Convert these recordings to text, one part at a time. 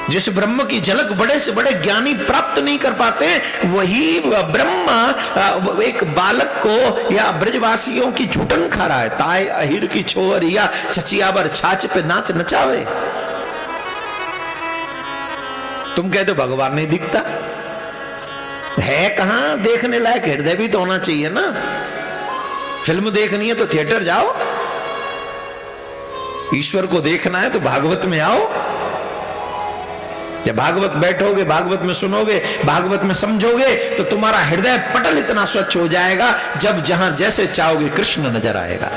जिस ब्रह्म की झलक बड़े से बड़े ज्ञानी प्राप्त नहीं कर पाते, वही ब्रह्म एक बालक को या ब्रजवासियों की झूठन खा रहा है। ताए अहिर की छोर या चचियावर छाछ पे नाच नचावे। तुम कहते हो भगवान नहीं दिखता है, कहां? देखने लायक हृदय भी तो होना चाहिए ना। फिल्म देखनी है तो थिएटर जाओ, ईश्वर को देखना है तो भागवत में आओ। जब भागवत बैठोगे, भागवत में सुनोगे, भागवत में समझोगे तो तुम्हारा हृदय पटल इतना स्वच्छ हो जाएगा, जब जहां जैसे चाहोगे कृष्ण नजर आएगा।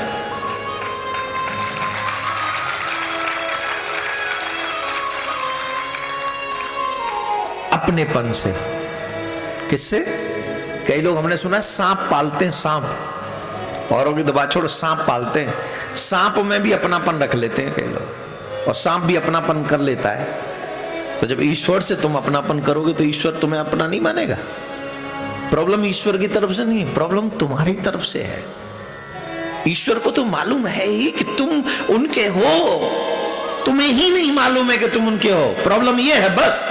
अपनेपन से। किससे? कई लोग हमने सुना सांप पालते हैं, सांप। औरों की तो बात छोड़ो, सांप पालते हैं। सांप में भी अपनापन रख लेते हैं कई लोग, और सांप भी अपनापन कर लेता है। तो जब ईश्वर से तुम अपनापन करोगे तो ईश्वर तुम्हें अपना नहीं मानेगा। प्रॉब्लम ईश्वर की तरफ से नहीं, प्रॉब्लम तुम्हारी तरफ से है। ईश्वर को तो मालूम है ही कि तुम उनके हो, तुम्हें ही नहीं मालूम है कि तुम उनके हो। प्रॉब्लम ये है बस,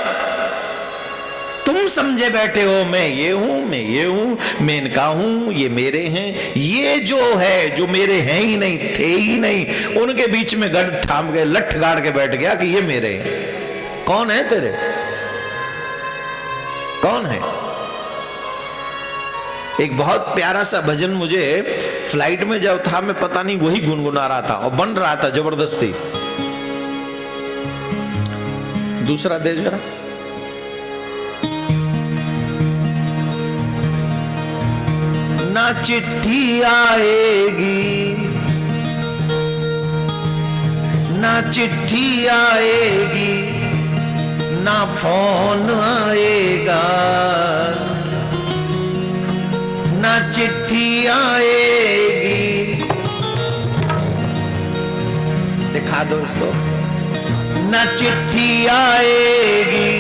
तुम समझे बैठे हो मैं ये हूं, मैं ये हूं, मैं इनका हूं, ये मेरे हैं। ये जो है, जो मेरे हैं ही नहीं, थे ही नहीं, उनके बीच में गढ़ ठाम के लठ गाड़ के बैठ गया कि ये मेरे हैं। कौन है तेरे? कौन है? एक बहुत प्यारा सा भजन मुझे फ्लाइट में जब था, मैं पता नहीं वही गुनगुना रहा था और बन रहा था जबरदस्ती। दूसरा दे जरा। ना चिट्ठी आएगी, ना चिट्ठी आएगी, ना फोन आएगा, ना चिट्ठी आएगी। दिखा दो इसको। ना चिट्ठी आएगी,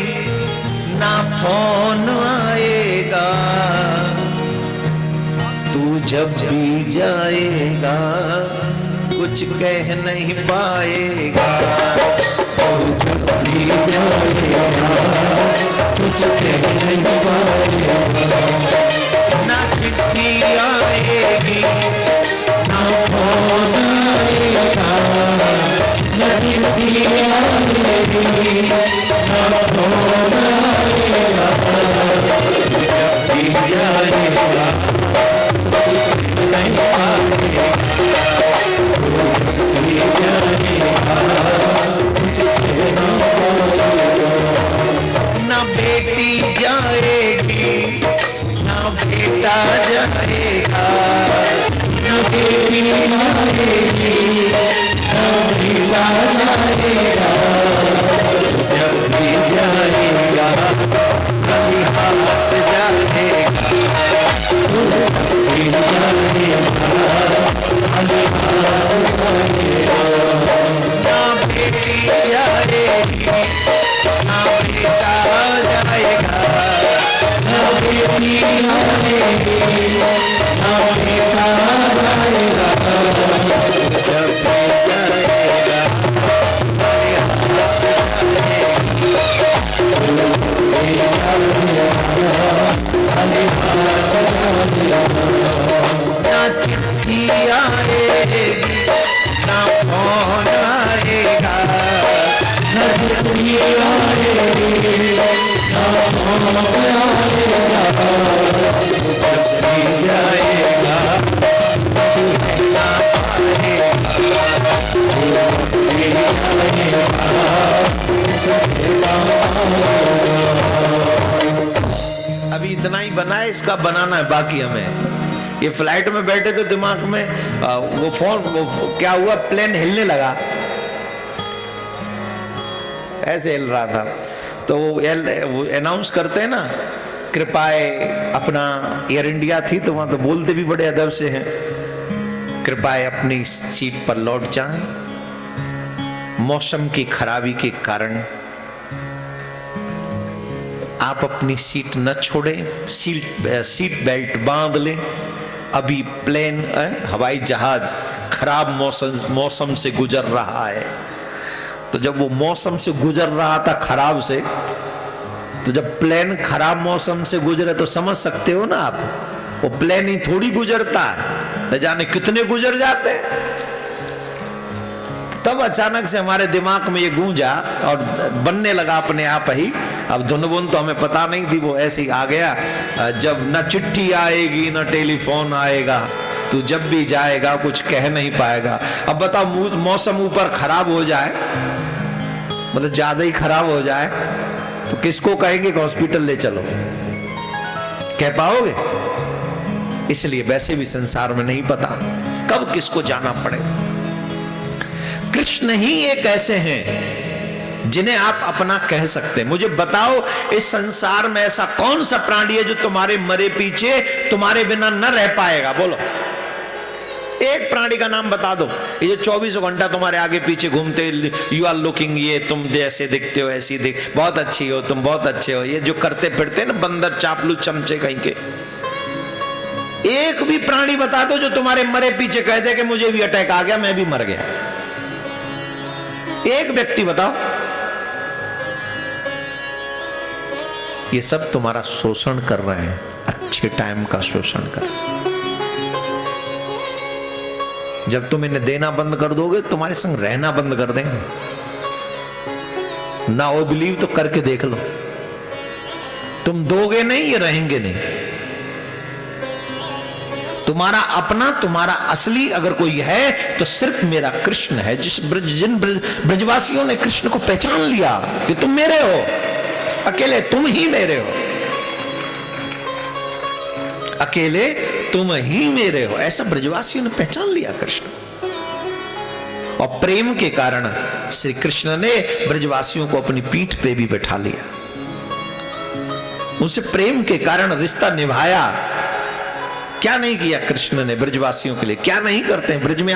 ना फोन आएगा, तू जब भी जाएगा कुछ कह नहीं पाएगा। तू जब भी जाएगा कुछ कह नहीं पाएगा। ना चिट्ठी आएगी, ना फोन आएगा, ना चिट्ठी आएगी, ना फोन आएगा, जब भी जाएगा ना बेटी जाएगी, ना बेटा जाएगा, ना बेटी जाएगी, ना बेटा जाएगा, जब भी जाएगा कभी हाथ जाएगा, जब भी जाएगा कभी हाथ जाएगा। ना बेटी जाएगी, ना बेटा जाएगा, ना बेटी जाएगी, ना बेटा जाएगा, जब भी जाएगा मेरे हाथ जाएगा। ना चिट्ठी आएगी, ना फोन आएगा, ना चिट्ठी आएगी, ना फोन आएगा, जब भी जाएगा चिट्ठा आएगा। अभी इतना ही बना है, इसका बनाना है बाकी हमें। ये फ्लाइट में बैठे थे, दिमाग में वो फोन, वो क्या हुआ, प्लेन हिलने लगा, ऐसे हिल रहा था। तो वो अनाउंस करते हैं ना, कृपया अपना, एयर इंडिया थी तो वहां तो बोलते भी बड़े अदब से हैं, कृपया अपनी सीट पर लौट जाएं, मौसम की खराबी के कारण आप अपनी सीट न छोड़ें, सीट बेल्ट बांध लें। अभी प्लेन हवाई जहाज खराब मौसम से गुजर रहा है, तो जब वो मौसम से गुजर रहा था खराब से, तो जब प्लेन खराब मौसम से गुजरे तो समझ सकते हो ना आप, वो प्लेन ही थोड़ी गुजरता है, न जाने कितने गुजर जाते हैं। तब अचानक से हमारे दिमाग में ये गूंजा और बनने लगा अपने आप ही। अब धुन तो हमें पता नहीं थी, वो ऐसे ही आ गया। जब न चिट्ठी आएगी न टेलीफोन आएगा, तू जब भी जाएगा कुछ कह नहीं पाएगा। अब बताओ मौसम ऊपर खराब हो जाए, मतलब ज्यादा ही खराब हो जाए, तो किसको कहेंगे कि हॉस्पिटल ले चलो? कह पाओगे? इसलिए वैसे भी संसार में नहीं पता कब किसको जाना पड़े। कृष्ण ही एक ऐसे हैं जिन्हें आप अपना कह सकते हैं। मुझे बताओ, इस संसार में ऐसा कौन सा प्राणी है जो तुम्हारे मरे पीछे तुम्हारे बिना न रह पाएगा? बोलो, एक प्राणी का नाम बता दो। ये 24 घंटा तुम्हारे आगे पीछे घूमते, यू आर लुकिंग, ये तुम जैसे दिखते हो ऐसी दिख, बहुत अच्छी हो तुम, बहुत अच्छे हो, ये जो करते फिरते ना बंदर चापलू चमचे कहीं के। एक भी प्राणी बता दो जो तुम्हारे मरे पीछे कह दे कि मुझे भी अटैक आ गया, मैं भी मर गया। एक व्यक्ति बताओ। ये सब तुम्हारा शोषण कर रहे हैं, अच्छे टाइम का शोषण कर। जब तुम इन्हें देना बंद कर दोगे, तुम्हारे संग रहना बंद कर देंगे। ना वो बिलीव तो करके देख लो, तुम दोगे नहीं, ये रहेंगे नहीं। तुम्हारा अपना, तुम्हारा असली अगर कोई है तो सिर्फ मेरा कृष्ण है। जिन ब्रजवासियों ने कृष्ण को पहचान लिया कि तुम मेरे हो, अकेले तुम ही मेरे हो, अकेले तुम ही मेरे हो, ऐसा ब्रजवासियों ने पहचान लिया कृष्ण। और प्रेम के कारण श्री कृष्ण ने ब्रजवासियों को अपनी पीठ पे भी बैठा लिया। उनसे प्रेम के कारण रिश्ता निभाया। क्या नहीं किया कृष्ण ने ब्रजवासियों के लिए? क्या नहीं करते हैं ब्रज में?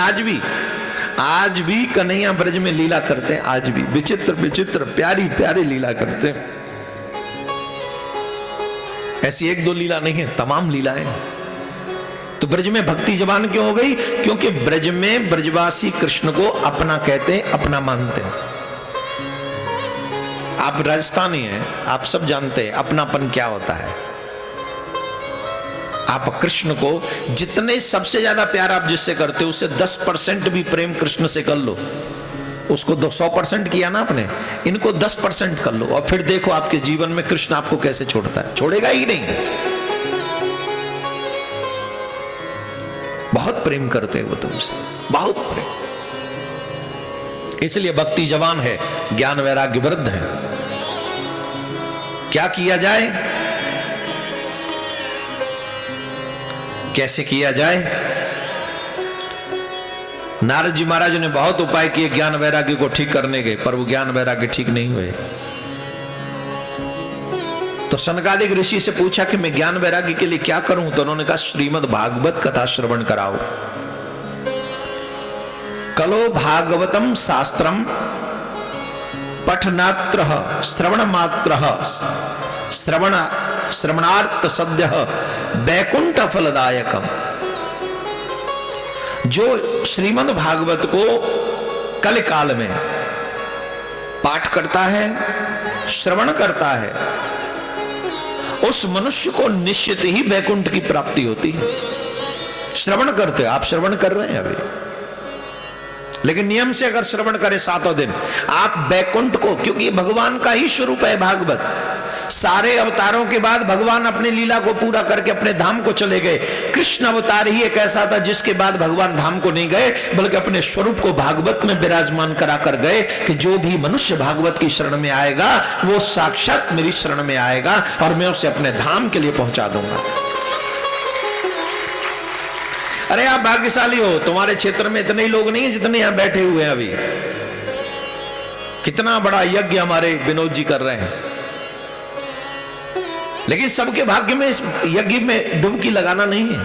आज भी कन्हैया ब्रज में लीला करते हैं, आज भी विचित्र विचित्र प्यारी प्यारी लीला करते हैं। ऐसी एक दो लीला नहीं है, तमाम लीलाएं। तो ब्रज में भक्ति जबान क्यों हो गई? क्योंकि ब्रज में ब्रजवासी कृष्ण को अपना कहते हैं, अपना मानते हैं। आप राजस्थानी हैं, आप सब जानते हैं अपनापन क्या होता है। आप कृष्ण को जितने सबसे ज्यादा प्यार आप जिससे करते हो, उससे 10% भी प्रेम कृष्ण से कर लो। उसको 100% किया ना आपने, इनको 10% कर लो, और फिर देखो आपके जीवन में कृष्ण आपको कैसे छोड़ता है। छोड़ेगा ही नहीं। बहुत प्रेम करते हो तुमसे, बहुत प्रेम। इसलिए भक्ति जवान है, ज्ञान वैराग्य वृद्ध है। क्या किया जाए, कैसे किया जाए? नारद जी महाराज ने बहुत उपाय किए ज्ञान वैराग्य को ठीक करने के, पर वो ज्ञान वैराग्य ठीक नहीं हुए। तो सनकादिक ऋषि से पूछा कि मैं ज्ञान वैराग्य के लिए क्या करूं? तो उन्होंने कहा श्रीमद् भागवत कथा श्रवण कराओ। कलो भागवतम शास्त्रम पठनात्र श्रवण मात्र श्रवणार्थ सद्य बैकुंठ फलदायकम। जो श्रीमद् भागवत को कल काल में पाठ करता है, श्रवण करता है, उस मनुष्य को निश्चित ही बैकुंठ की प्राप्ति होती है। श्रवण करते, आप श्रवण कर रहे हैं अभी, लेकिन नियम से अगर श्रवण करें 7 दिन, आप बैकुंठ को, क्योंकि भगवान का ही स्वरूप है भागवत। सारे अवतारों के बाद भगवान अपने लीला को पूरा करके अपने धाम को चले गए। कृष्ण अवतार ही एक ऐसा था जिसके बाद भगवान धाम को नहीं गए, बल्कि अपने स्वरूप को भागवत में विराजमान करा कर गए कि जो भी मनुष्य भागवत की शरण में आएगा वो साक्षात मेरी शरण में आएगा और मैं उसे अपने धाम के लिए पहुंचा दूंगा। अरे आप भाग्यशाली हो, तुम्हारे क्षेत्र में इतने ही लोग नहीं है जितने यहां बैठे हुए हैं अभी। कितना बड़ा यज्ञ हमारे विनोद जी कर रहे हैं, लेकिन सबके भाग्य में इस यज्ञ में डुबकी लगाना नहीं है।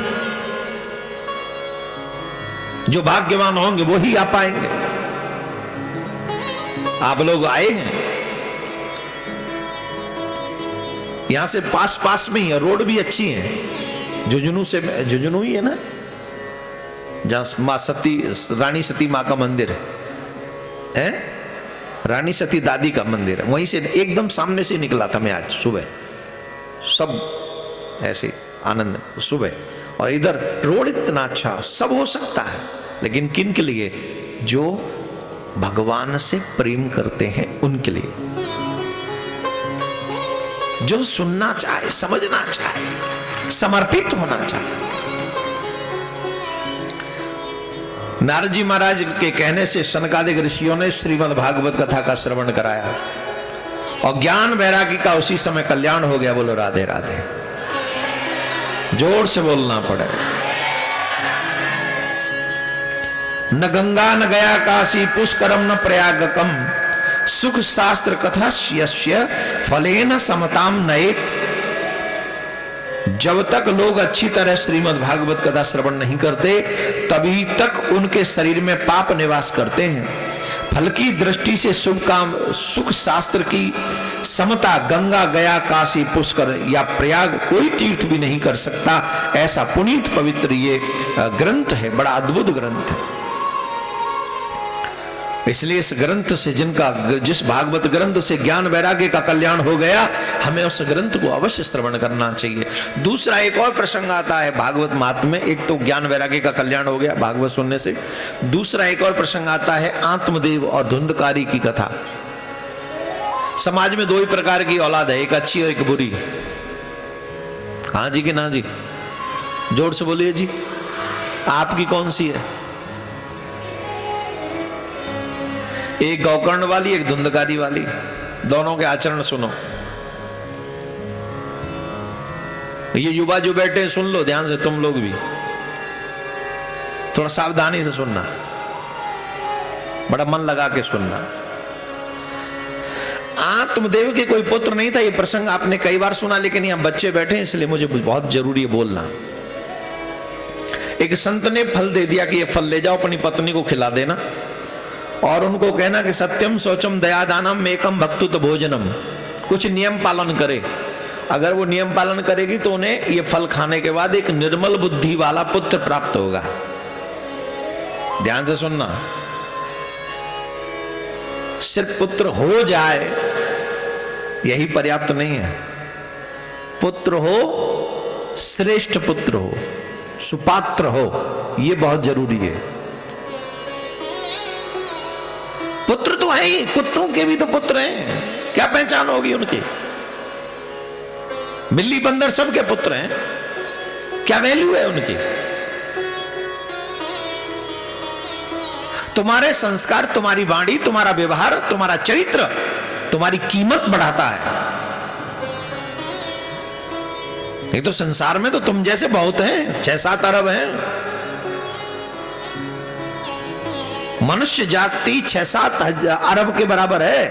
जो भाग्यवान होंगे वो ही आ पाएंगे। आप लोग आए हैं, यहां से पास पास में ही है, रोड भी अच्छी है। झुंझुनू से, झुंझुनू ही है ना, जहां मां सती, रानी सती मां का मंदिर है, रानी सती दादी का मंदिर है, वहीं से एकदम सामने से निकला था मैं आज सुबह, सब ऐसे आनंद सुबह। और इधर रोड इतना अच्छा, सब हो सकता है, लेकिन किन के लिए? जो भगवान से प्रेम करते हैं उनके लिए, जो सुनना चाहे, समझना चाहे, समर्पित होना चाहे। नारद जी महाराज के कहने से सनकादिक ऋषियों ने श्रीमद् भागवत कथा का श्रवण कराया और ज्ञान वैरागी का उसी समय कल्याण हो गया। बोलो राधे राधे, जोर से बोलना पड़े। न गंगा न गया काशी पुष्करम न प्रयागकम सुख शास्त्र कथा यस्य फलेन समताम नयेत। जब तक लोग अच्छी तरह श्रीमद् भागवत कथा श्रवण नहीं करते, तभी तक उनके शरीर में पाप निवास करते हैं। फल की दृष्टि से शुभ काम, सुख शास्त्र की समता गंगा गया काशी पुष्कर या प्रयाग कोई तीर्थ भी नहीं कर सकता। ऐसा पुनीत पवित्र ये ग्रंथ है, बड़ा अद्भुत ग्रंथ है। इसलिए इस ग्रंथ से जिस भागवत ग्रंथ से ज्ञान वैराग्य का कल्याण हो गया, हमें उस ग्रंथ को अवश्य श्रवण करना चाहिए। दूसरा एक और प्रसंग आता है भागवत महात्म्य में। एक तो ज्ञान वैराग्य का कल्याण हो गया भागवत सुनने से, दूसरा एक और प्रसंग आता है आत्मदेव और धुंधकारी की कथा। समाज में दो ही प्रकार की औलाद है, एक अच्छी और एक बुरी। हाँ जी कि ना जी? जोर से बोलिए जी, आपकी कौन सी है? एक गौकर्ण वाली, एक धुंधकारी वाली। दोनों के आचरण सुनो। ये युवा जो बैठे हैं, सुन लो ध्यान से, तुम लोग भी थोड़ा सावधानी से सुनना, बड़ा मन लगा के सुनना। आत्मदेव के कोई पुत्र नहीं था। ये प्रसंग आपने कई बार सुना, लेकिन यहां बच्चे बैठे हैं इसलिए मुझे बहुत जरूरी है बोलना। एक संत ने फल दे दिया कि ये फल ले जाओ, अपनी पत्नी को खिला देना और उनको कहना कि सत्यम शौचम दयादानम एकम भक्तुत भोजनम। कुछ नियम पालन करे, अगर वो नियम पालन करेगी तो उन्हें ये फल खाने के बाद एक निर्मल बुद्धि वाला पुत्र प्राप्त होगा। ध्यान से सुनना, सिर्फ पुत्र हो जाए यही पर्याप्त नहीं है। पुत्र हो, श्रेष्ठ पुत्र हो, सुपात्र हो, यह बहुत जरूरी है। पुत्र तो है ही, कुत्तों के भी तो पुत्र हैं, क्या पहचान होगी उनकी? बिल्ली बंदर सबके पुत्र हैं, क्या वैल्यू है उनकी? तुम्हारे संस्कार, तुम्हारी वाणी, तुम्हारा व्यवहार, तुम्हारा चरित्र तुम्हारी कीमत बढ़ाता है। नहीं तो संसार में तो तुम जैसे बहुत हैं, 6-7 अरब हैं। मनुष्य जाति 6-7 अरब के बराबर है।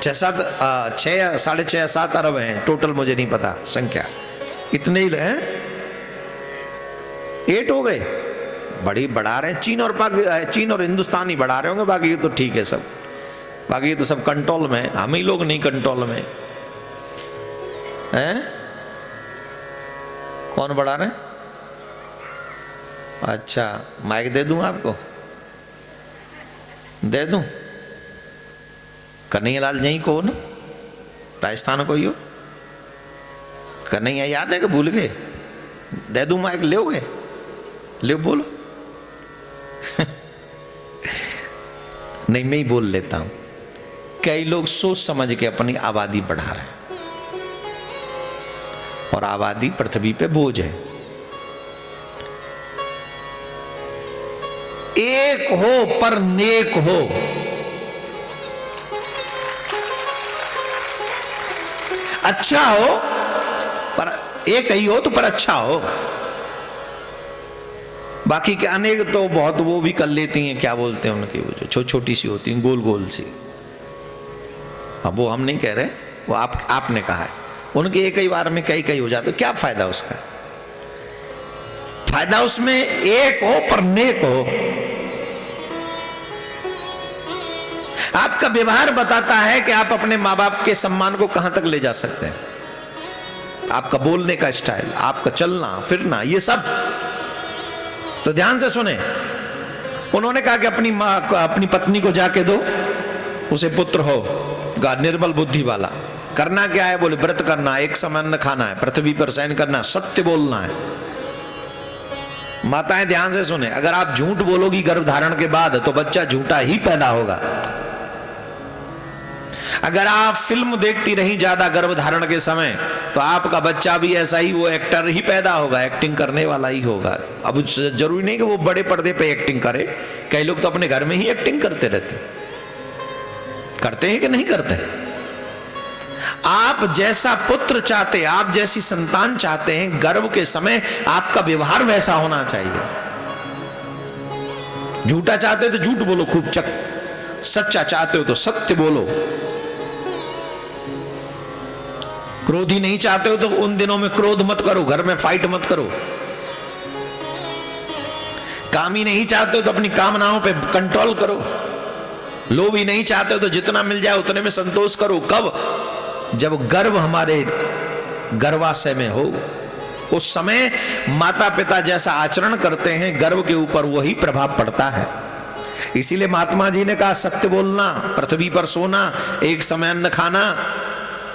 6-7 अरब हैं टोटल, मुझे नहीं पता संख्या, इतने ही हैं। 8 हो गए, बड़ी बढ़ा रहे हैं। चीन और हिंदुस्तान ही बढ़ा रहे होंगे, बाकी ये तो ठीक है सब, बाकी ये तो सब कंट्रोल में, हम ही लोग नहीं कंट्रोल में हैं। कौन बढ़ा रहे हैं? अच्छा, माइक दे दूं आपको? दे दूं? कन्हैयालाल यहीं को ना, राजस्थान को ही हो? कन्हैया याद है कि भूल गए? दे दूं माइक, लोगे? ले बोलो। नहीं, मैं ही बोल लेता हूं। कई लोग सोच समझ के अपनी आबादी बढ़ा रहे हैं, और आबादी पृथ्वी पे बोझ है। एक हो पर नेक हो। अच्छा हो पर एक ही हो तो पर अच्छा हो। बाकी के अनेक तो बहुत वो भी कर लेती हैं, क्या बोलते हैं उनकी, वो जो छोटी सी होती हैं, गोल गोल सी। अब वो हम नहीं कह रहे, वो आपने कहा है। उनके एक ही बार में कई हो जाते, क्या फायदा उसका? फायदा उसमें एक हो पर नेक हो। आपका व्यवहार बताता है कि आप अपने माँ बाप के सम्मान को कहां तक ले जा सकते हैं। आपका बोलने का स्टाइल, आपका चलना फिरना, ये सब। तो ध्यान से सुने, उन्होंने कहा कि अपनी पत्नी को जाके दो, उसे पुत्र हो निर्मल बुद्धि वाला। करना क्या है? बोले व्रत करना, एक समय अन्न खाना है, पृथ्वी पर शयन करना, सत्य बोलना है। माताएं ध्यान से सुने, अगर आप झूठ बोलोगी गर्भ धारण के बाद तो बच्चा झूठा ही पैदा होगा। अगर आप फिल्म देखती रही ज्यादा गर्भ धारण के समय तो आपका बच्चा भी ऐसा ही, वो एक्टर ही पैदा होगा, एक्टिंग करने वाला ही होगा। अब जरूरी नहीं कि वो बड़े पर्दे पे एक्टिंग करे, कई लोग तो अपने घर में ही एक्टिंग करते रहते। करते हैं कि नहीं करते? आप जैसा पुत्र चाहते, आप जैसी संतान चाहते हैं, गर्भ के समय आपका व्यवहार वैसा होना चाहिए। झूठा चाहते हो तो झूठ बोलो खूब चक, सच्चा चाहते हो तो सत्य बोलो। क्रोधी नहीं चाहते हो तो उन दिनों में क्रोध मत करो, घर में फाइट मत करो। कामी नहीं चाहते हो तो अपनी कामनाओं पे कंट्रोल करो। लोभी नहीं चाहते हो तो जितना मिल जाए उतने में संतोष करो। कब? जब गर्भ हमारे गर्भाशय में हो, उस समय माता पिता जैसा आचरण करते हैं गर्भ के ऊपर वही प्रभाव पड़ता है। इसीलिए महात्मा जी ने कहा सत्य बोलना, पृथ्वी पर सोना, एक समय अन्न खाना,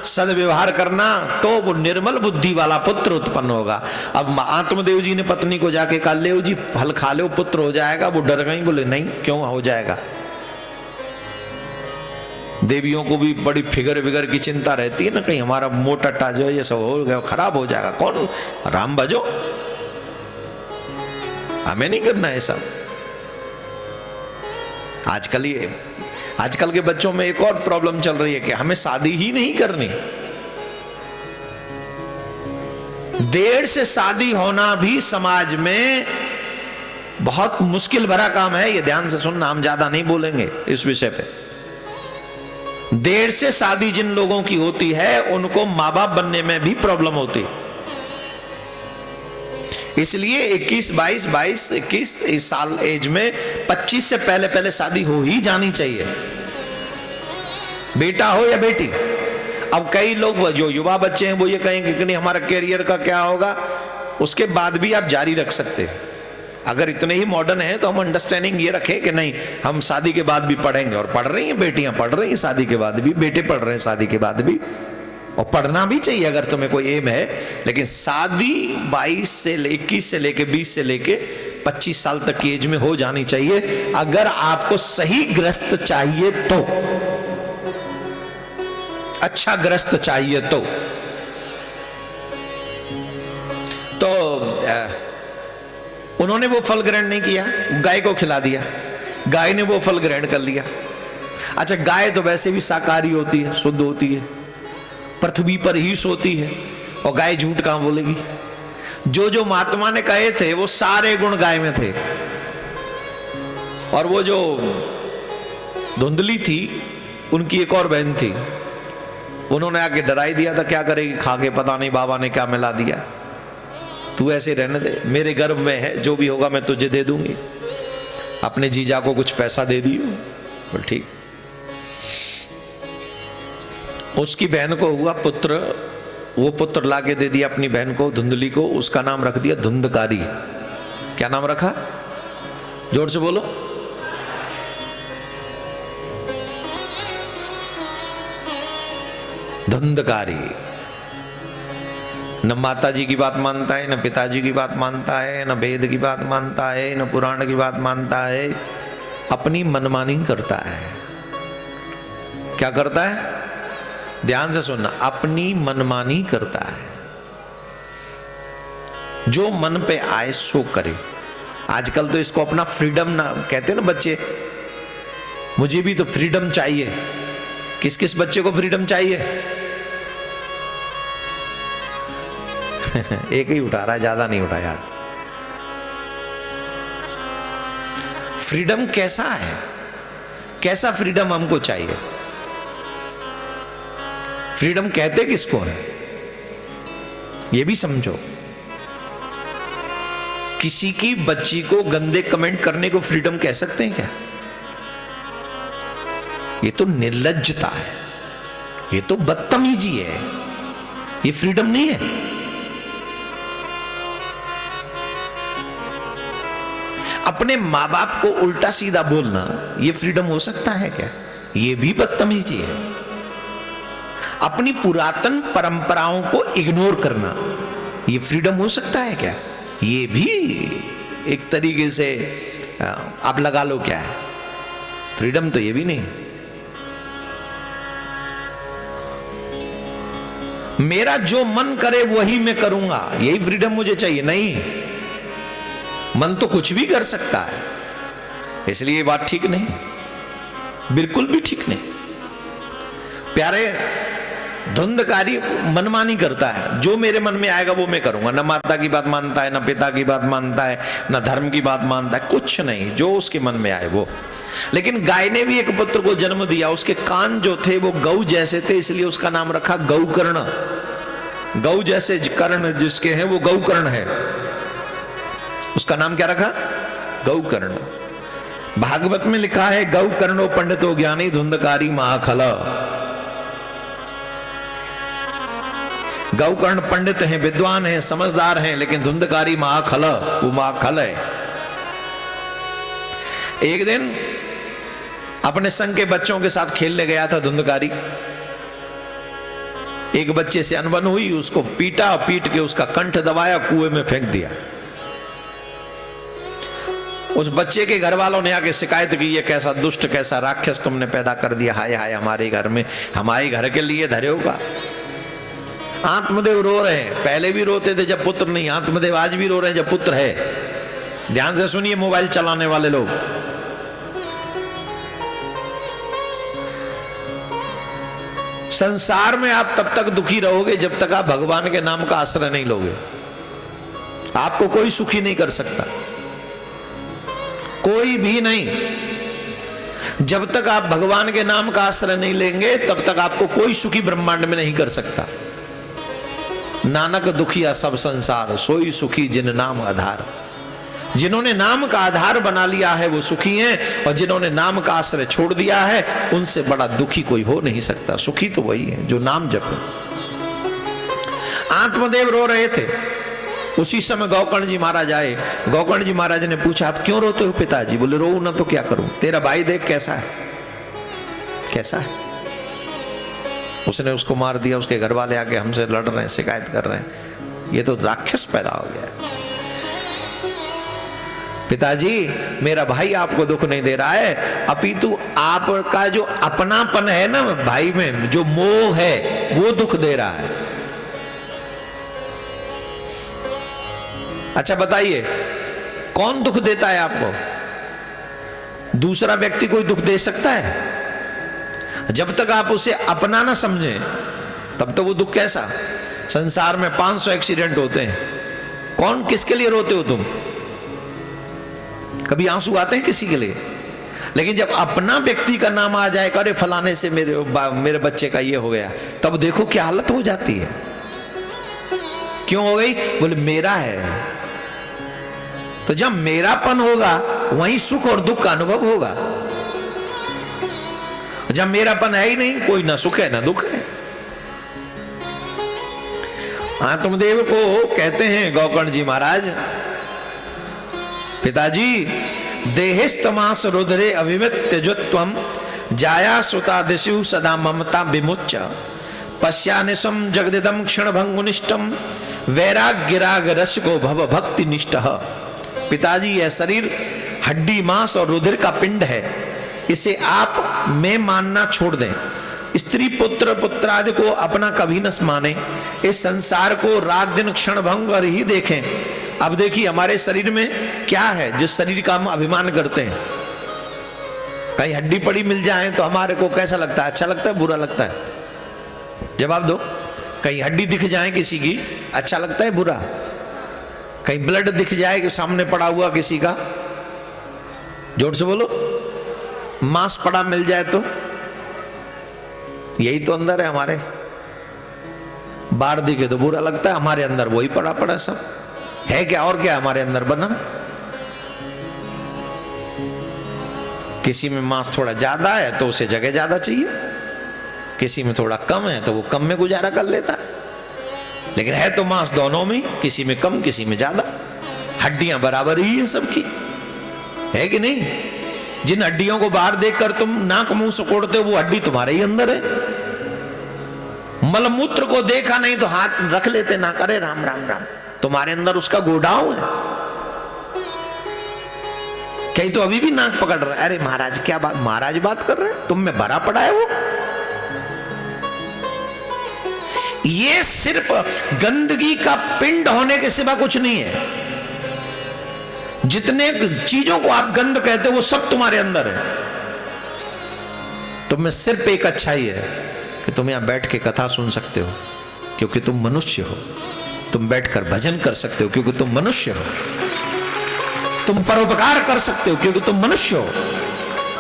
सदव्यवहार करना, तो वो निर्मल बुद्धि वाला पुत्र उत्पन्न होगा। अब आत्मदेव जी ने पत्नी को जाके कहा ले जी फल खा लो, पुत्र हो जाएगा। वो डर गई, बोले नहीं, क्यों हो जाएगा? देवियों को भी बड़ी फिगर की चिंता रहती है ना, कहीं हमारा मोटा जो है ये सब हो गया, खराब हो जाएगा। कौन? राम भजो, हमें नहीं करना है सब। आजकल के बच्चों में एक और प्रॉब्लम चल रही है कि हमें शादी ही नहीं करनी। देर से शादी होना भी समाज में बहुत मुश्किल भरा काम है। ये ध्यान से सुनना, हम ज्यादा नहीं बोलेंगे इस विषय पे। देर से शादी जिन लोगों की होती है उनको माँ बाप बनने में भी प्रॉब्लम होती। इसलिए 21 साल एज में 25 से पहले शादी हो ही जानी चाहिए, बेटा हो या बेटी। अब कई लोग जो युवा बच्चे हैं वो ये कहेंगे कि नहीं हमारा कैरियर का क्या होगा, उसके बाद भी आप जारी रख सकते हैं। अगर इतने ही मॉडर्न है तो हम अंडरस्टैंडिंग ये रखें कि नहीं हम शादी के बाद भी पढ़ेंगे। और पढ़ रही हैं बेटियां, पढ़ रही हैं शादी के बाद भी, बेटे पढ़ रहे हैं शादी के बाद भी, और पढ़ना भी चाहिए अगर तुम्हें कोई एम है। लेकिन शादी 21 से लेके 20 से लेके 25 साल तक की एज में हो जानी चाहिए, अगर आपको सही गृहस्थ चाहिए तो, अच्छा गृहस्थ चाहिए तो। उन्होंने वो फल ग्रहण नहीं किया, गाय को खिला दिया, गाय ने वो फल ग्रहण कर लिया। अच्छा, गाय तो वैसे भी शाकाहारी होती है, शुद्ध होती है, पृथ्वी पर ही सोती है, और गाय झूठ कहां बोलेगी। जो महात्मा ने कहे थे वो सारे गुण गाय में थे। और वो जो धुंधली थी, उनकी एक और बहन थी, उन्होंने आके डराई दिया था, क्या करेगी खा के, पता नहीं बाबा ने क्या मिला दिया, तू ऐसे रहने दे, मेरे गर्भ में है, जो भी होगा मैं तुझे दे दूंगी। अपने जीजा को कुछ पैसा दे दियो, बोल ठीक। उसकी बहन को हुआ पुत्र, वो पुत्र लाके दे दिया अपनी बहन को, धुंधली को। उसका नाम रख दिया धुंधकारी। क्या नाम रखा? जोर से बोलो। धुंधकारी। न माता जी की बात मानता है, न पिताजी की बात मानता है, न वेद की बात मानता है, न पुराण की बात मानता है, अपनी मनमानी करता है। क्या करता है? ध्यान से सुनना, अपनी मनमानी करता है। जो मन पे आए सो करे। आजकल तो इसको अपना फ्रीडम ना कहते ना बच्चे, मुझे भी तो फ्रीडम चाहिए। किस किस बच्चे को फ्रीडम चाहिए? एक ही उठा रहा है, ज्यादा नहीं उठाया। फ्रीडम कैसा है? कैसा फ्रीडम हमको चाहिए? फ्रीडम कहते किसको है ये भी समझो। किसी की बच्ची को गंदे कमेंट करने को फ्रीडम कह सकते हैं क्या? ये तो निर्लज्जता है, ये तो बदतमीजी है, ये फ्रीडम नहीं है। अपने माँ बाप को उल्टा सीधा बोलना ये फ्रीडम हो सकता है क्या? ये भी बदतमीजी है। अपनी पुरातन परंपराओं को इग्नोर करना ये फ्रीडम हो सकता है क्या? ये भी एक तरीके से आप लगा लो क्या है, फ्रीडम तो ये भी नहीं। मेरा जो मन करे वही मैं करूंगा, यही फ्रीडम मुझे चाहिए? नहीं, मन तो कुछ भी कर सकता है, इसलिए ये बात ठीक नहीं, बिल्कुल भी ठीक नहीं। प्यारे, धुंधकारी मनमानी करता है, जो मेरे मन में आएगा वो मैं करूंगा। न माता की बात मानता है, न पिता की बात मानता है, न धर्म की बात मानता है, कुछ नहीं, जो उसके मन में आए वो। लेकिन गाय ने भी एक पुत्र को जन्म दिया, उसके कान जो थे वो गौ जैसे थे, इसलिए उसका नाम रखा गौकर्ण। गौ जैसे कर्ण जिसके हैं वो गौकर्ण है, उसका नाम क्या रखा? गौकर्ण। भागवत में लिखा है गौकर्णो पंडितो ज्ञानी धुंधकारी महाखल। गौकर्ण पंडित हैं, विद्वान हैं, समझदार हैं, लेकिन धुंधकारी महाखल, वो महाखल है। एक दिन अपने संग के बच्चों के साथ खेलने गया था धुंधकारी। एक बच्चे से अनबन हुई, उसको पीटा, पीट के उसका कंठ दबाया, कुएं में फेंक दिया। उस बच्चे के घर वालों ने आके शिकायत की, ये कैसा दुष्ट, कैसा राक्षस तुमने पैदा कर दिया, हाय हाय हमारे घर में, हमारे घर के लिए धरे होगा। आत्मदेव रो रहे हैं, पहले भी रोते थे जब पुत्र नहीं, आत्मदेव आज भी रो रहे हैं जब पुत्र है। ध्यान से सुनिए मोबाइल चलाने वाले लोग, संसार में आप तब तक दुखी रहोगे जब तक आप भगवान के नाम का आश्रय नहीं लोगे। आपको कोई सुखी नहीं कर सकता, कोई भी नहीं। जब तक आप भगवान के नाम का आश्रय नहीं लेंगे तब तक आपको कोई सुखी ब्रह्मांड में नहीं कर सकता। नानक दुखिया सब संसार, सोई सुखी जिन नाम आधार। जिन्होंने नाम का आधार बना लिया है वो सुखी हैं, और जिन्होंने नाम का आश्रय छोड़ दिया है उनसे बड़ा दुखी कोई हो नहीं सकता। सुखी तो वही है जो नाम जपे। आत्मदेव रो रहे थे, उसी समय गौकर्ण जी महाराज आए। गौकर्ण जी महाराज ने पूछा, आप क्यों रोते हो पिताजी? बोले, रो ना तो क्या करूं, तेरा भाई देख कैसा है, कैसा है। उसने उसको मार दिया, उसके घर वाले आके हमसे लड़ रहे हैं, शिकायत कर रहे हैं, ये तो राक्षस पैदा हो गया है। पिताजी, मेरा भाई आपको दुख नहीं दे रहा है, अपितु आपका जो अपनापन है ना भाई में, जो मोह है वो दुख दे रहा है। अच्छा बताइए, कौन दुख देता है आपको? दूसरा व्यक्ति कोई दुख दे सकता है? जब तक आप उसे अपना ना समझें तब तो वो दुख कैसा। संसार में 500 एक्सीडेंट होते हैं, कौन किसके लिए रोते हो तुम? कभी आंसू आते हैं किसी के लिए? लेकिन जब अपना व्यक्ति का नाम आ जाए, अरे फलाने से मेरे बच्चे का ये हो गया, तब देखो क्या हालत हो जाती है। क्यों हो गई? बोले मेरा है। तो जब मेरापन होगा वहीं सुख और दुख का अनुभव होगा। जब मेरापन है ही नहीं, कोई ना सुख है ना दुख है। आत्मदेव को कहते हैं गौकर्ण जी महाराज, पिताजी, देहिस्तमास रुद्रे अभिमित त्यजुत्वम जाया सुता दिशु सदा ममता विमुच्य पश्यानिशम जगदिदम क्षण भंगुनिष्टम वैराग्यराग रस को भव भक्ति निष्ठ। पिताजी, यह शरीर हड्डी मांस और रुधिर का पिंड है, इसे आप मैं मानना छोड़ दें। स्त्री पुत्र पुत्रादि को अपना कभी न माने, इस संसार को रात दिन क्षण भंग कर ही देखें। अब देखिए हमारे शरीर में क्या है जिस शरीर का हम अभिमान करते हैं। कहीं हड्डी पड़ी मिल जाए तो हमारे को कैसा लगता है? अच्छा लगता है, बुरा लगता है? जवाब दो। कहीं हड्डी दिख जाए किसी की, अच्छा लगता है, बुरा? कहीं ब्लड दिख जाए कि सामने पड़ा हुआ किसी का, जोर से बोलो, मांस पड़ा मिल जाए तो, यही तो अंदर है हमारे। बाहर दिखे तो बुरा लगता है, हमारे अंदर वही पड़ा पड़ा सब है। क्या और क्या हमारे अंदर बना? किसी में मांस थोड़ा ज्यादा है तो उसे जगह ज्यादा चाहिए, किसी में थोड़ा कम है तो वो कम में गुजारा कर लेता है। लेकिन है तो मांस दोनों में, किसी में कम किसी में ज्यादा। हड्डियां बराबर ही है सबकी, है कि नहीं? जिन हड्डियों को बाहर देखकर तुम नाक मुंह सुकोड़ते हो वो हड्डी तुम्हारे ही अंदर है। मलमूत्र को देखा नहीं तो हाथ रख लेते ना, करे राम राम राम, तुम्हारे अंदर उसका गोडाउन है। कहीं तो अभी भी नाक पकड़ रहे, अरे महाराज क्या बात, महाराज बात कर रहे हैं, तुम में भरा पड़ा है वो। ये सिर्फ गंदगी का पिंड होने के सिवा कुछ नहीं है। जितने चीजों को आप गंद कहते हो वो सब तुम्हारे अंदर है। तुम में सिर्फ एक अच्छाई है कि तुम यहां बैठ के कथा सुन सकते हो क्योंकि तुम मनुष्य हो। तुम बैठकर भजन कर सकते हो क्योंकि तुम मनुष्य हो। तुम परोपकार कर सकते हो क्योंकि तुम मनुष्य हो।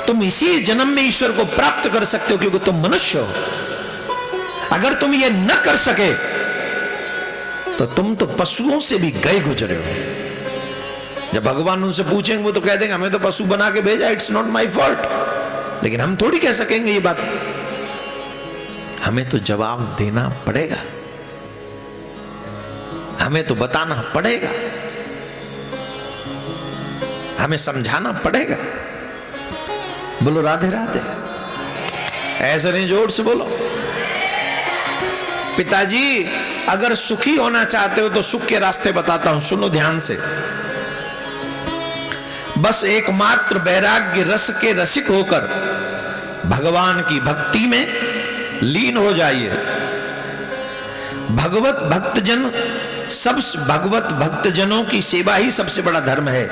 तुम इसी जन्म में ईश्वर को प्राप्त कर सकते हो क्योंकि तुम मनुष्य हो। अगर तुम ये न कर सके तो तुम तो पशुओं से भी गए गुजरे हो। जब भगवान उनसे पूछेंगे वो तो कह देंगे हमें तो पशु बना के भेजा, इट्स नॉट माई फॉल्ट। लेकिन हम थोड़ी कह सकेंगे ये बात, हमें तो जवाब देना पड़ेगा, हमें तो बताना पड़ेगा, हमें समझाना पड़ेगा। बोलो राधे राधे, ऐसे नहीं जोर से बोलो। पिताजी अगर सुखी होना चाहते हो तो सुख के रास्ते बताता हूं, सुनो ध्यान से। बस एकमात्र वैराग्य रस के रसिक होकर भगवान की भक्ति में लीन हो जाइए। भगवत भक्तजनों की सेवा ही सबसे बड़ा धर्म है।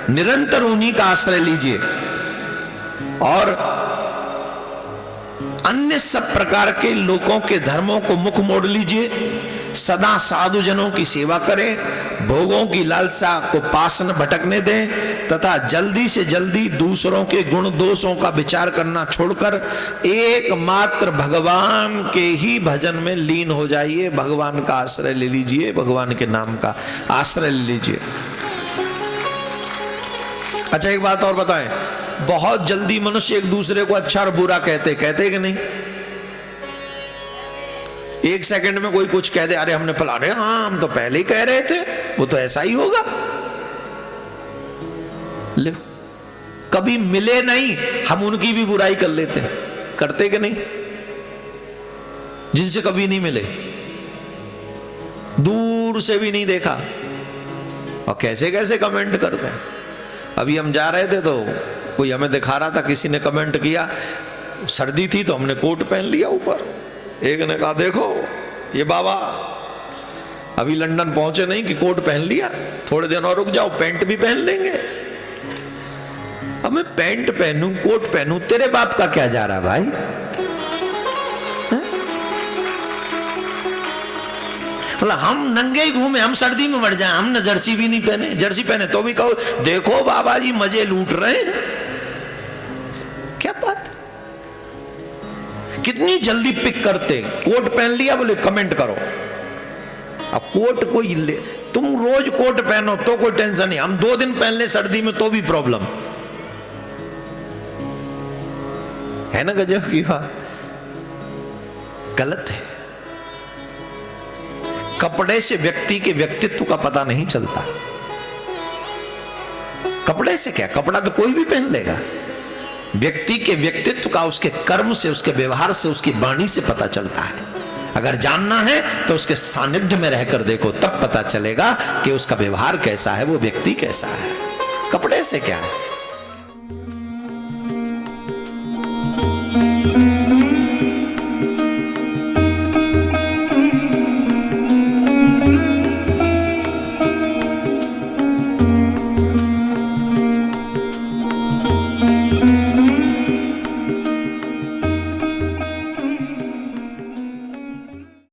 निरंतर उन्हीं का आश्रय लीजिए और अन्य सब प्रकार के लोगों के धर्मों को मुख मोड़ लीजिए। सदा साधु जनों की सेवा करें, भोगों की लालसा को पास न भटकने दें तथा जल्दी से जल्दी दूसरों के गुण दोषों का विचार करना छोड़कर एकमात्र भगवान के ही भजन में लीन हो जाइए। भगवान का आश्रय ले लीजिए, भगवान के नाम का आश्रय ले लीजिए। अच्छा एक बात और बताएं, बहुत जल्दी मनुष्य एक दूसरे को अच्छा और बुरा कहते कि नहीं? एक सेकंड में कोई कुछ कह दे, अरे हमने फलाने, हाँ हम तो पहले ही कह रहे थे वो तो ऐसा ही होगा। ले कभी मिले नहीं हम उनकी भी बुराई कर लेते हैं, करते कि नहीं? जिनसे कभी नहीं मिले, दूर से भी नहीं देखा और कैसे कैसे कमेंट करते हैं। अभी हम जा रहे थे तो कोई हमें दिखा रहा था, किसी ने कमेंट किया, सर्दी थी तो हमने कोट पहन लिया ऊपर। एक ने कहा देखो ये बाबा अभी लंदन पहुंचे नहीं कि कोट पहन लिया, थोड़े दिन और रुक जाओ पैंट भी पहन लेंगे। अब मैं पैंट पहनूं कोट पहनूं, तेरे बाप का क्या जा रहा भाई? मतलब हम नंगे ही घूमे, हम सर्दी में मर जाए, हमने जर्सी भी नहीं पहने, जर्सी पहने तो भी कहो देखो बाबा जी मजे लूट रहे हैं। क्या बात, कितनी जल्दी पिक करते, कोट पहन लिया बोले कमेंट करो। अब कोट कोई ले, तुम रोज कोट पहनो तो कोई टेंशन नहीं, हम 2 दिन पहन ले सर्दी में तो भी प्रॉब्लम है ना। गजब की बात, गलत है। कपड़े से व्यक्ति के व्यक्तित्व का पता नहीं चलता। कपड़े से क्या, कपड़ा तो कोई भी पहन लेगा। व्यक्ति के व्यक्तित्व का उसके कर्म से, उसके व्यवहार से, उसकी वाणी से पता चलता है। अगर जानना है तो उसके सानिध्य में रहकर देखो, तब पता चलेगा कि उसका व्यवहार कैसा है, वो व्यक्ति कैसा है। कपड़े से क्या है।